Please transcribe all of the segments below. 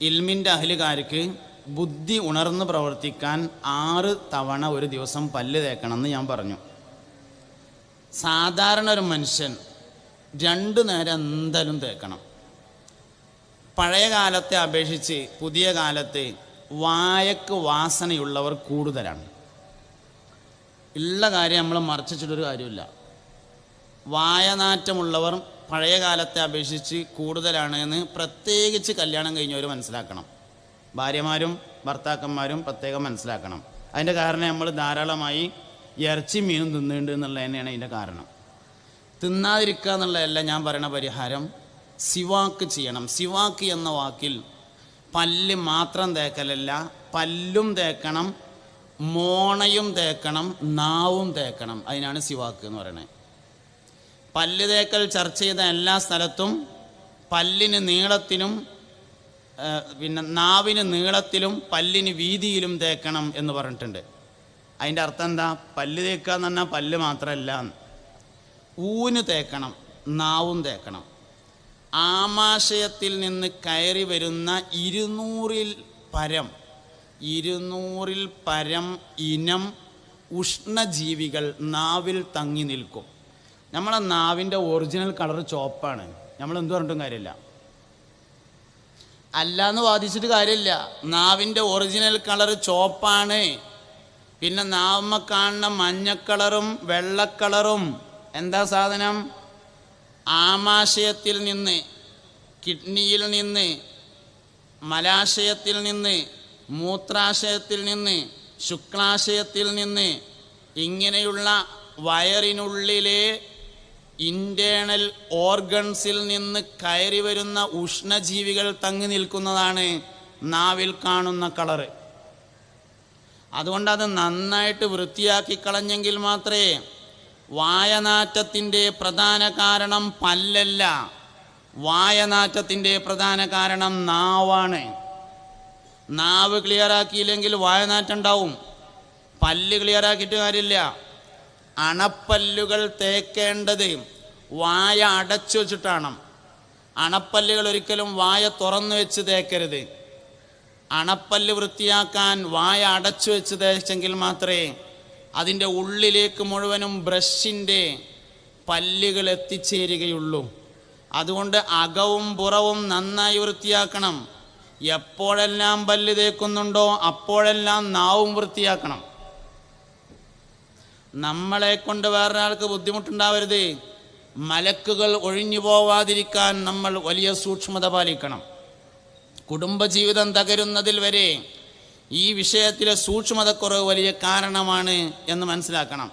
ഇൽമിൻ്റെ അഹ്ലുകാർക്ക് ബുദ്ധി ഉണർന്ന് പ്രവർത്തിക്കാൻ 6 തവണ ഒരു ദിവസം പല്ല് തേക്കണമെന്ന് ഞാൻ പറഞ്ഞു. സാധാരണ ഒരു മനുഷ്യൻ 2 നേരം എന്തായാലും തേക്കണം. പഴയ കാലത്തെ അപേക്ഷിച്ച് പുതിയ കാലത്ത് വായക്ക് വാസനയുള്ളവർ കൂടുതലാണ്. ഉള്ള കാര്യം നമ്മൾ മറച്ചിട്ടൊരു കാര്യമില്ല. വായനാറ്റമുള്ളവർ പഴയ കാലത്തെ അപേക്ഷിച്ച് കൂടുതലാണ് എന്ന് പ്രത്യേകിച്ച് കല്യാണം കഴിഞ്ഞവർ മനസ്സിലാക്കണം. ഭാര്യമാരും ഭർത്താക്കന്മാരും പ്രത്യേകം മനസ്സിലാക്കണം. അതിൻ്റെ കാരണം നമ്മൾ ധാരാളമായി ഇറച്ചി മീനും തിന്നുന്നുണ്ട് എന്നുള്ളത് തന്നെയാണ് അതിൻ്റെ കാരണം. തിന്നാതിരിക്കുക എന്നുള്ളതല്ല ഞാൻ പറയുന്ന പരിഹാരം. സിവാക്ക് ചെയ്യണം. സിവാക്ക് എന്ന വാക്കിൽ പല്ല് മാത്രം തേക്കലല്ല, പല്ലും തേക്കണം, മോണയും തേക്കണം, നാവും തേക്കണം. അതിനാണ് സിവാക്ക് എന്ന് പറയുന്നത്. പല്ല് തേക്കൽ ചർച്ച ചെയ്ത എല്ലാ സ്ഥലത്തും പല്ലിന് നീളത്തിലും പിന്നെ നാവിന് നീളത്തിലും പല്ലിന് വീതിയിലും തേക്കണം എന്ന് പറഞ്ഞിട്ടുണ്ട്. അതിൻ്റെ അർത്ഥം എന്താ? പല്ല് തേക്കുക എന്ന് പറഞ്ഞാൽ പല്ല് മാത്രമല്ല, ഊന് തേക്കണം, നാവും തേക്കണം. ആമാശയത്തിൽ നിന്ന് കയറി വരുന്ന 200-ൽ പരം ഇനം ഉഷ്ണജീവികൾ നാവിൽ തങ്ങി നിൽക്കും. നമ്മളെ നാവിൻ്റെ ഒറിജിനൽ കളർ ചുവപ്പാണ്. നമ്മൾ എന്ത് പറഞ്ഞിട്ടും കാര്യമില്ല. അല്ലാന്ന് വാദിച്ചിട്ട് കാര്യമില്ല. നാവിൻ്റെ ഒറിജിനൽ കളർ ചുവപ്പാണ്. പിന്നെ നാവമ്മ കാണുന്ന മഞ്ഞക്കളറും വെള്ളക്കളറും എന്താ സാധനം? ആമാശയത്തിൽ നിന്ന്, കിഡ്നിയിൽ നിന്ന്, മലാശയത്തിൽ നിന്ന്, മൂത്രാശയത്തിൽ നിന്ന്, ശുക്ലാശയത്തിൽ നിന്ന്, ഇങ്ങനെയുള്ള വയറിനുള്ളിലെ ഇൻറ്റേണൽ ഓർഗൻസിൽ നിന്ന് കയറി വരുന്ന ഉഷ്ണജീവികൾ തങ്ങി നിൽക്കുന്നതാണ് നാവിൽ കാണുന്ന കളറ്. അതുകൊണ്ട് അത് നന്നായിട്ട് വൃത്തിയാക്കി കളഞ്ഞെങ്കിൽ മാത്രമേ. വായനാറ്റത്തിൻ്റെ പ്രധാന കാരണം പല്ലല്ല, വായനാറ്റത്തിൻ്റെ പ്രധാന കാരണം നാവാണ്. നാവ് ക്ലിയറാക്കിയില്ലെങ്കിൽ വായനാറ്റം ഉണ്ടാവും. പല്ല് ക്ലിയറാക്കിയിട്ട് കാര്യമില്ല. അണപ്പല്ലുകൾ തേക്കേണ്ടത് വായ അടച്ചു വെച്ചിട്ടാണ്. അണപ്പല്ലുകൾ ഒരിക്കലും വായ തുറന്നു വെച്ച് തേക്കരുത്. അണപ്പല്ല് വൃത്തിയാക്കാൻ വായ അടച്ചു വെച്ച് തേച്ചെങ്കിൽ മാത്രമേ അതിൻ്റെ ഉള്ളിലേക്ക് മുഴുവനും ബ്രഷിൻ്റെ പല്ലുകൾ എത്തിച്ചേരുകയുള്ളൂ. അതുകൊണ്ട് അകവും പുറവും നന്നായി വൃത്തിയാക്കണം. എപ്പോഴെല്ലാം പല്ല് തേക്കുന്നുണ്ടോ അപ്പോഴെല്ലാം നാവും വൃത്തിയാക്കണം. നമ്മളെ കൊണ്ട് വേറൊരാൾക്ക് ബുദ്ധിമുട്ടുണ്ടാവരുത്. മലക്കുകൾ ഒഴിഞ്ഞു പോവാതിരിക്കാൻ നമ്മൾ വലിയ സൂക്ഷ്മത പാലിക്കണം. കുടുംബജീവിതം തകരുന്നതിൽ വരെ ഈ വിഷയത്തിലെ സൂക്ഷ്മതക്കുറവ് വലിയ കാരണമാണ് എന്ന് മനസ്സിലാക്കണം.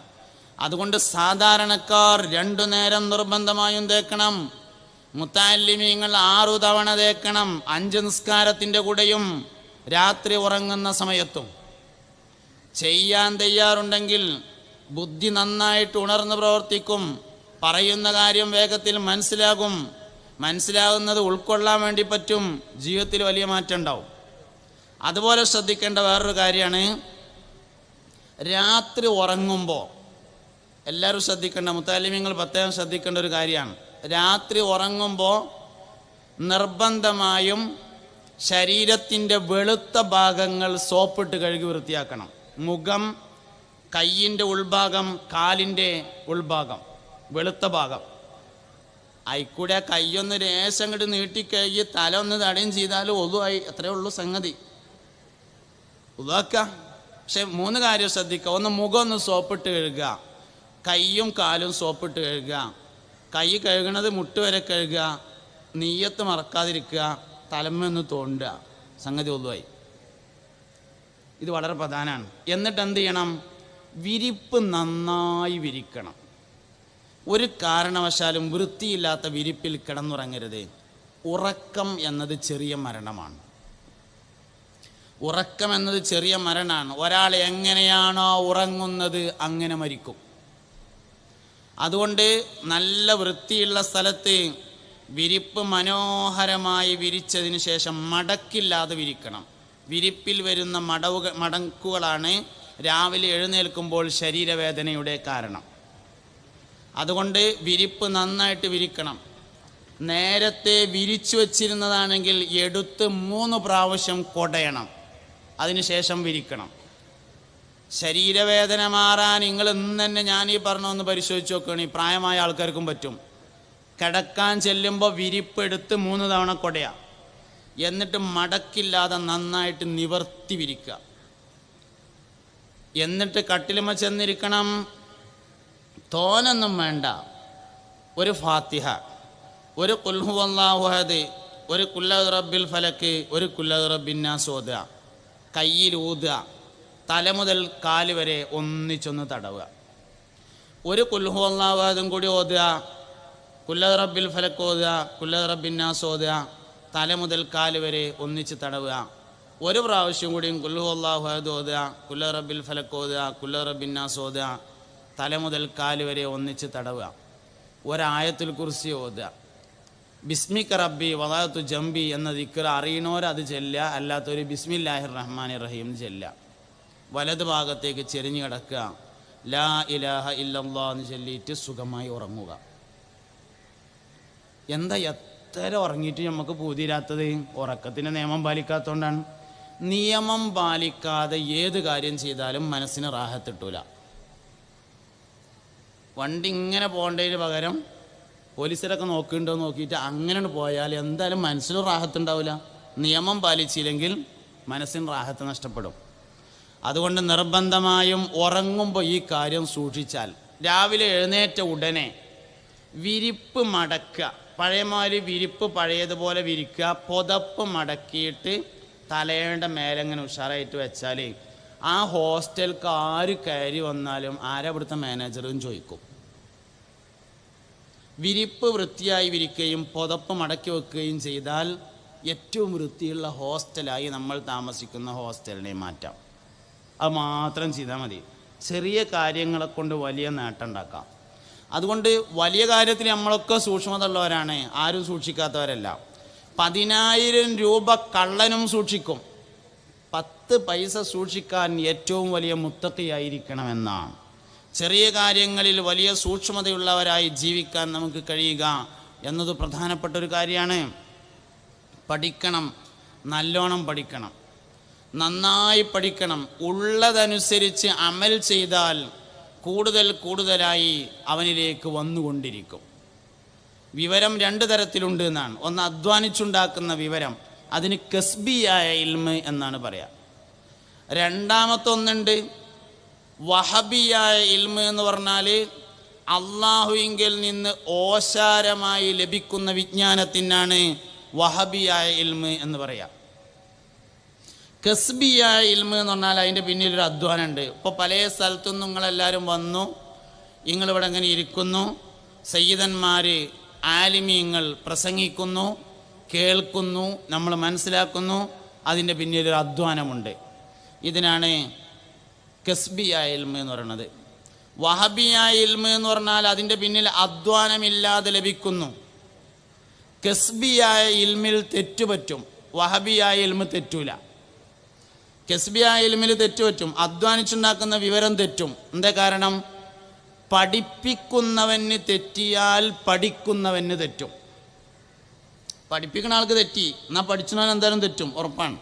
അതുകൊണ്ട് സാധാരണക്കാർ 2 നേരം നിർബന്ധമായും തേക്കണം. മുത്തഅല്ലിമീങ്ങൾ 6 തവണ തേക്കണം. 5 നിസ്കാരത്തിൻ്റെ കൂടെയും രാത്രി ഉറങ്ങുന്ന സമയത്തും. ചെയ്യാൻ തയ്യാറുണ്ടെങ്കിൽ ബുദ്ധി നന്നായിട്ട് ഉണർന്ന് പ്രവർത്തിക്കും. പറയുന്ന കാര്യം വേഗത്തിൽ മനസ്സിലാകും. മനസ്സിലാകുന്നത് ഉൾക്കൊള്ളാൻ വേണ്ടി പറ്റും. ജീവിതത്തിൽ വലിയ മാറ്റം ഉണ്ടാവും. അതുപോലെ ശ്രദ്ധിക്കേണ്ട വേറൊരു കാര്യമാണ്, രാത്രി ഉറങ്ങുമ്പോൾ എല്ലാവരും ശ്രദ്ധിക്കേണ്ട, മുത്തഅല്ലിമീങ്ങൾ പ്രത്യേകം ശ്രദ്ധിക്കേണ്ട ഒരു കാര്യമാണ്. രാത്രി ഉറങ്ങുമ്പോൾ നിർബന്ധമായും ശരീരത്തിൻ്റെ വെളുത്ത ഭാഗങ്ങൾ സോപ്പിട്ട് കഴുകി വൃത്തിയാക്കണം. മുഖം, കയ്യിൻ്റെ ഉൾഭാഗം, കാലിൻ്റെ ഉൾഭാഗം, വെളുത്ത ഭാഗം. അയിക്കൂടെ കയ്യൊന്ന് ലേശം അങ്ങോട്ട് നീട്ടിക്കഴുകി തല ഒന്ന് തടയും ചെയ്താൽ ഒതുവായി. അത്രയേ ഉള്ളൂ സംഗതി. ഉദാക്ക. പക്ഷെ 3 കാര്യം ശ്രദ്ധിക്കുക. ഒന്ന്, മുഖം ഒന്ന് സോപ്പിട്ട് കഴുകുക, കയ്യും കാലും സോപ്പിട്ട് കഴുകുക. കൈ കഴുകണത് മുട്ട് വരെ കഴുകുക, നീയത്ത് മറക്കാതിരിക്കുക, തലമ്മൊന്ന് തോണ്ടുക. സംഗതി ഒതുവായി. ഇത് വളരെ പ്രധാനമാണ്. എന്നിട്ട് എന്ത് ചെയ്യണം? വിരിപ്പ് നന്നായി വിരിക്കണം. ഒരു കാരണവശാലും വൃത്തിയില്ലാത്ത വിരിപ്പിൽ കിടന്നുറങ്ങരുത്. ഉറക്കം എന്നത് ചെറിയ മരണമാണ്. ഉറക്കം എന്നത് ചെറിയ മരണമാണ്. ഒരാൾ എങ്ങനെയാണോ ഉറങ്ങുന്നത് അങ്ങനെ മരിക്കും. അതുകൊണ്ട് നല്ല വൃത്തിയുള്ള സ്ഥലത്ത് വിരിപ്പ് മനോഹരമായി വിരിച്ചതിന് ശേഷം മടക്കില്ലാതെ വിരിക്കണം. വിരിപ്പിൽ വരുന്ന മടക്കുകളാണ് രാവിലെ എഴുന്നേൽക്കുമ്പോൾ ശരീരവേദനയുടെ കാരണം. അതുകൊണ്ട് വിരിപ്പ് നന്നായിട്ട് വിരിക്കണം. നേരത്തെ വിരിച്ചു വച്ചിരുന്നതാണെങ്കിൽ എടുത്ത് 3 പ്രാവശ്യം കൊടയണം, അതിനുശേഷം വിരിക്കണം. ശരീരവേദന മാറാൻ നിങ്ങൾ ഇന്ന് തന്നെ ഞാൻ ഈ പറഞ്ഞൊന്ന് പരിശോധിച്ച് നോക്കുകയാണ്. ഈ പ്രായമായ ആൾക്കാർക്കും പറ്റും. കിടക്കാൻ ചെല്ലുമ്പോൾ വിരിപ്പെടുത്ത് 3 തവണ കൊടയാ, എന്നിട്ട് മടക്കില്ലാതെ നന്നായിട്ട് നിവർത്തി വിരിക്കുക. എന്നിട്ട് കട്ടിലുമ ചെന്നിരിക്കണം. തോനൊന്നും വേണ്ട. ഒരു ഫാത്തിഹ, ഒരു ഖുൽ ഹുവല്ലാഹു അഹദ്, ഒരു ഖുൽ അഊദു ബിറബ്ബിൽ ഫലക്ക്, ഒരു ഖുൽ അഊദു ബിറബ്ബിൻ നാസ് ഓതുക. കയ്യിൽ ഊതുക. തല മുതൽ കാല് വരെ ഒന്നിച്ചൊന്ന് തടവുക. ഒരു ഖുൽ ഹുവല്ലാഹു അഹദും കൂടി ഓതുക. ഖുൽ അഊദു ബിറബ്ബിൽ ഫലക്ക് ഓതുക, ഖുൽ അഊദു ബിറബ്ബിൻ നാസ് ഓതുക. തല മുതൽ കാല് വരെ ഒന്നിച്ച് തടവുക. ഒരു പ്രാവശ്യം കൂടിയും ഖുൽ ഹുവല്ലാഹു അഹദ് ഓതുക, ഖുൽ അഊദു ബിറബ്ബിൽ ഫലക്ക് ഓതുക, ഖുൽ അഊദു ബിറബ്ബിൻ നാസ് ഓതുക. തല മുതൽ കാല് വരെ ഒന്നിച്ച് തടവുക. ഒരായത്തുൽ കുർസി ഓതുക. ബിസ്മിക റബ്ബി വദഅതു ജംബി എന്ന ദിക്ർ അറിയണോർ അത് ചെല്ലുക, അല്ലാത്തൊരു ബിസ്മില്ലാഹിർ റഹ്മാനിർ റഹീം ചെല്ലുക. വലത് ഭാഗത്തേക്ക് ചെരിഞ്ഞു കിടക്കുക. ലാ ഇലാഹ ഇല്ലല്ലാഹ് എന്ന് ചൊല്ലിയിട്ട് സുഖമായി ഉറങ്ങുക. എന്താ എത്ര ഉറങ്ങിയിട്ട് നമുക്ക് പൂതിരാത്തത്? ഉറക്കത്തിൻ്റെ നിയമം പാലിക്കാത്തതുകൊണ്ടാണ്. നിയമം പാലിക്കാതെ ഏത് കാര്യം ചെയ്താലും മനസ്സിന് റാഹത്തിട്ടൂല. വണ്ടി ഇങ്ങനെ പോകേണ്ടതിന് പകരം പോലീസരൊക്കെ നോക്കുന്നുണ്ടോ നോക്കിയിട്ട് അങ്ങനെ പോയാൽ എന്തായാലും മനസ്സിന് റാഹത്തുണ്ടാവില്ല. നിയമം പാലിച്ചില്ലെങ്കിൽ മനസ്സിന് റാഹത്ത് നഷ്ടപ്പെടും. അതുകൊണ്ട് നിർബന്ധമായും ഉറങ്ങുമ്പോൾ ഈ കാര്യം സൂക്ഷിച്ചാൽ, രാവിലെ എഴുന്നേറ്റ ഉടനെ വിരിപ്പ് മടക്കുക. പഴയമാതിരി വിരിപ്പ് പഴയതുപോലെ വിരിക്കുക. പുതപ്പ് മടക്കിയിട്ട് തലയുടെ മേലെങ്ങനെ ഉഷാറായിട്ട് വെച്ചാൽ ആ ഹോസ്റ്റലിലേക്ക് ആര് കയറി വന്നാലും ആരാ ഇവിടുത്തെ മാനേജറും ചോദിക്കും. വിരിപ്പ് വൃത്തിയായി വിരിക്കുകയും പുതപ്പ് മടക്കി വെക്കുകയും ചെയ്താൽ ഏറ്റവും വൃത്തിയുള്ള ഹോസ്റ്റലായി നമ്മൾ താമസിക്കുന്ന ഹോസ്റ്റലിനെ മാറ്റാം. അത് മാത്രം ചെയ്താൽ മതി. ചെറിയ കാര്യങ്ങളെ കൊണ്ട് വലിയ നേട്ടം ഉണ്ടാക്കാം. അതുകൊണ്ട് വലിയ കാര്യത്തിൽ നമ്മളൊക്കെ സൂക്ഷ്മത ഉള്ളവരാണ്, ആരും സൂക്ഷിക്കാത്തവരല്ല. 10,000 രൂപ കള്ളനും സൂക്ഷിക്കും. 10 പൈസ സൂക്ഷിക്കാൻ ഏറ്റവും വലിയ മുത്തഖിയായിരിക്കണമെന്നാണ്. ചെറിയ കാര്യങ്ങളിൽ വലിയ സൂക്ഷ്മതയുള്ളവരായി ജീവിക്കാൻ നമുക്ക് കഴിയുക എന്നത് പ്രധാനപ്പെട്ട ഒരു കാര്യമാണ്. പഠിക്കണം, നല്ലോണം പഠിക്കണം, നന്നായി പഠിക്കണം. ഉള്ളതനുസരിച്ച് അമൽ ചെയ്താൽ കൂടുതലായി അവനിലേക്ക് വന്നുകൊണ്ടിരിക്കും. വിവരം 2 തരത്തിലുണ്ട് എന്നാണ്. ഒന്ന് അധ്വാനിച്ചുണ്ടാക്കുന്ന വിവരം, അതിന് കസ്ബിയായ ഇൽമ് എന്നാണ് പറയുക. രണ്ടാമത്തൊന്നുണ്ട് വഹബിയായ ഇൽമ് എന്ന് പറഞ്ഞാൽ അള്ളാഹുവിങ്കിൽ നിന്ന് ഓശാരമായി ലഭിക്കുന്ന വിജ്ഞാനത്തിനാണ് വഹബിയായ ഇൽമ് എന്ന് പറയാം. കസ്ബിയായ ഇൽമ് എന്ന് പറഞ്ഞാൽ അതിൻ്റെ പിന്നിലൊരു അധ്വാനമുണ്ട്. ഇപ്പോൾ പല സ്ഥലത്തുനിന്നും നിങ്ങളെല്ലാവരും വന്നു, നിങ്ങളിവിടെ ഇങ്ങനെ ഇരിക്കുന്നു, സയ്യിദന്മാർ ആലിമീങ്ങൾ പ്രസംഗിക്കുന്നു, കേൾക്കുന്നു, നമ്മൾ മനസ്സിലാക്കുന്നു. അതിൻ്റെ പിന്നിലൊരു അധ്വാനമുണ്ട്. ഇതിനാണ് കസ്ബിയായ ഇൽമ് എന്ന് പറയുന്നത്. വഹബിയായ ഇൽമ് എന്ന് പറഞ്ഞാൽ അതിൻ്റെ പിന്നിൽ അധ്വാനമില്ലാതെ ലഭിക്കുന്നു. കസ്ബിയായ ഇൽമിൽ തെറ്റുപറ്റും, വഹബിയായ ഇൽമ് തെറ്റൂല. കസ്ബിയായ ഇൽമിൽ തെറ്റുപറ്റും, അധ്വാനിച്ചുണ്ടാക്കുന്ന വിവരം തെറ്റും. എന്താ കാരണം? പഠിപ്പിക്കുന്നവന് തെറ്റിയാൽ പഠിക്കുന്നവന് തെറ്റും. പഠിപ്പിക്കുന്ന ആൾക്ക് തെറ്റി, എന്നാൽ പഠിച്ചവൻ എന്തായാലും തെറ്റും, ഉറപ്പാണ്.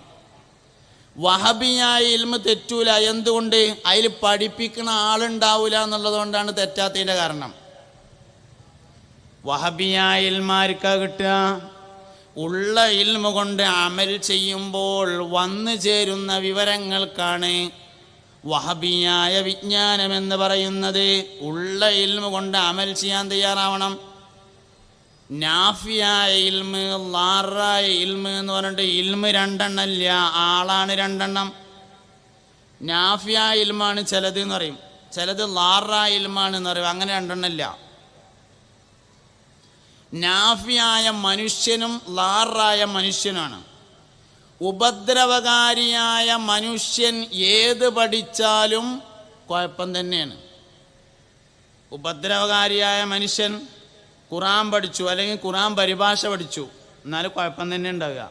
വഹബിയായ ഇൽമ് തെറ്റൂല. എന്തുകൊണ്ട്? അതിൽ പഠിപ്പിക്കുന്ന ആളുണ്ടാവില്ല എന്നുള്ളത് കൊണ്ടാണ് തെറ്റാത്തതിൻ്റെ കാരണം. വഹബിയായ ഇൽമാർക്കാ കിട്ടുക? ഉള്ള ഇൽമ കൊണ്ട് അമൽ ചെയ്യുമ്പോൾ വന്നു ചേരുന്ന വിവരങ്ങൾക്കാണ് വഹബിയായ വിജ്ഞാനമെന്ന് പറയുന്നത്. ഉള്ള ഇൽമ കൊണ്ട് അമൽ ചെയ്യാൻ തയ്യാറാവണം. നാഫിയായ ഇൽമ്, ലാറായ ഇൽമ് എന്ന് പറഞ്ഞിട്ട് ഇൽമ് 2 എണ്ണമില്ല, ആളാണ് 2 എണ്ണം. നാഫിയായ ഇൽമാണ് ചിലത് എന്ന് പറയും, ചിലത് ലാറായ ഇൽമാണ് എന്ന് പറയും. അങ്ങനെ 2 എണ്ണമില്ല. നാഫിയായ മനുഷ്യനും ലാറായ മനുഷ്യനാണ്. ഉപദ്രവകാരിയായ മനുഷ്യൻ ഏത് പഠിച്ചാലും കുഴപ്പം തന്നെയാണ്. ഉപദ്രവകാരിയായ മനുഷ്യൻ ഖുർആൻ പഠിച്ചു അല്ലെങ്കിൽ ഖുർആൻ പരിഭാഷ പഠിച്ചു, എന്നാലും കുഴപ്പം തന്നെ ഉണ്ടാവുക.